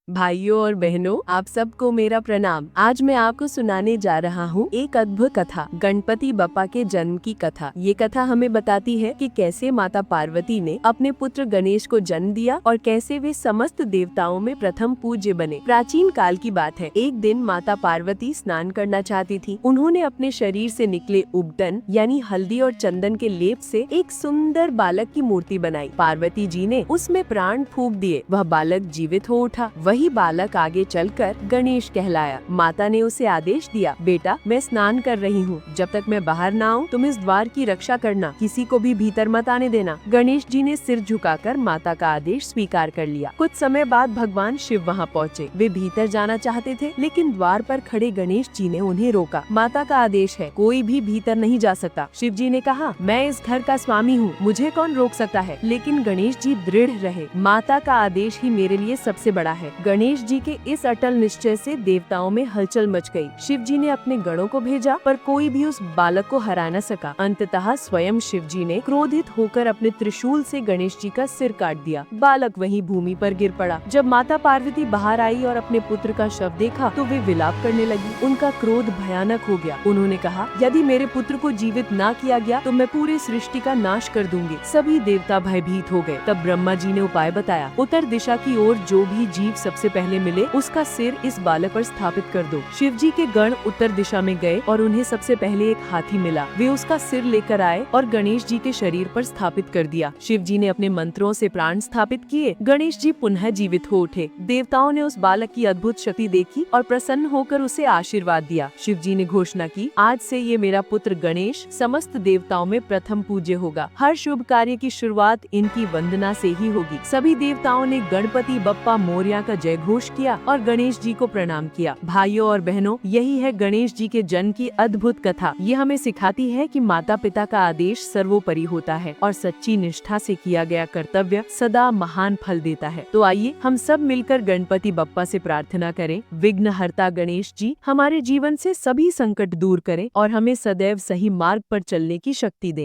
भाइयों और बहनों, आप सबको मेरा प्रणाम। आज मैं आपको सुनाने जा रहा हूँ एक अद्भुत कथा, गणपति बप्पा के जन्म की कथा। ये कथा हमें बताती है कि कैसे माता पार्वती ने अपने पुत्र गणेश को जन्म दिया और कैसे वे समस्त देवताओं में प्रथम पूज्य बने। प्राचीन काल की बात है। एक दिन माता पार्वती स्नान करना चाहती थी। उन्होंने अपने शरीर से निकले उबटन यानी हल्दी और चंदन के लेप से एक सुंदर बालक की मूर्ति बनाई। पार्वती जी ने उसमें प्राण फूंक दिए। वह बालक जीवित हो उठा। वही बालक आगे चलकर गणेश कहलाया। माता ने उसे आदेश दिया, बेटा मैं स्नान कर रही हूँ, जब तक मैं बाहर ना आऊँ तुम इस द्वार की रक्षा करना, किसी को भी भीतर मत आने देना। गणेश जी ने सिर झुकाकर माता का आदेश स्वीकार कर लिया। कुछ समय बाद भगवान शिव वहाँ पहुँचे। वे भीतर जाना चाहते थे, लेकिन द्वार पर खड़े गणेश जी ने उन्हें रोका। माता का आदेश है, कोई भी भीतर नहीं जा सकता। शिव जी ने कहा, मैं इस घर का स्वामी हूँ, मुझे कौन रोक सकता है। लेकिन गणेश जी दृढ़ रहे, माता का आदेश ही मेरे लिए सबसे बड़ा है। गणेश जी के इस अटल निश्चय से देवताओं में हलचल मच गई। शिव जी ने अपने गणों को भेजा, पर कोई भी उस बालक को हरा न सका। अंततः स्वयं शिव जी ने क्रोधित होकर अपने त्रिशूल से गणेश जी का सिर काट दिया। बालक वहीं भूमि पर गिर पड़ा। जब माता पार्वती बाहर आई और अपने पुत्र का शव देखा तो वे विलाप करने लगी। उनका क्रोध भयानक हो गया। उन्होंने कहा, यदि मेरे पुत्र को जीवित ना किया गया तो मैं पूरी सृष्टि का नाश कर दूंगी। सभी देवता भयभीत हो गए। तब ब्रह्मा जी ने उपाय बताया, उत्तर दिशा की ओर जो भी जीव सबसे पहले मिले उसका सिर इस बालक पर स्थापित कर दो। शिव जी के गण उत्तर दिशा में गए और उन्हें सबसे पहले एक हाथी मिला। वे उसका सिर लेकर आए और गणेश जी के शरीर पर स्थापित कर दिया। शिव जी ने अपने मंत्रों से प्राण स्थापित किए। गणेश जी पुनः जीवित हो उठे। देवताओं ने उस बालक की अद्भुत शक्ति देखी और प्रसन्न होकर उसे आशीर्वाद दिया। शिव जी ने घोषणा की, आज से ये मेरा पुत्र गणेश समस्त देवताओं में प्रथम पूज्य होगा। हर शुभ कार्य की शुरुआत इनकी वंदना से ही होगी। सभी देवताओं ने गणपति बप्पा मोरया का जय घोष किया और गणेश जी को प्रणाम किया। भाइयों और बहनों, यही है गणेश जी के जन्म की अद्भुत कथा। ये हमें सिखाती है कि माता पिता का आदेश सर्वोपरि होता है और सच्ची निष्ठा से किया गया कर्तव्य सदा महान फल देता है। तो आइए हम सब मिलकर गणपति बप्पा से प्रार्थना करें, विघ्नहर्ता गणेश जी हमारे जीवन से सभी संकट दूर करें और हमें सदैव सही मार्ग पर चलने की शक्ति दें।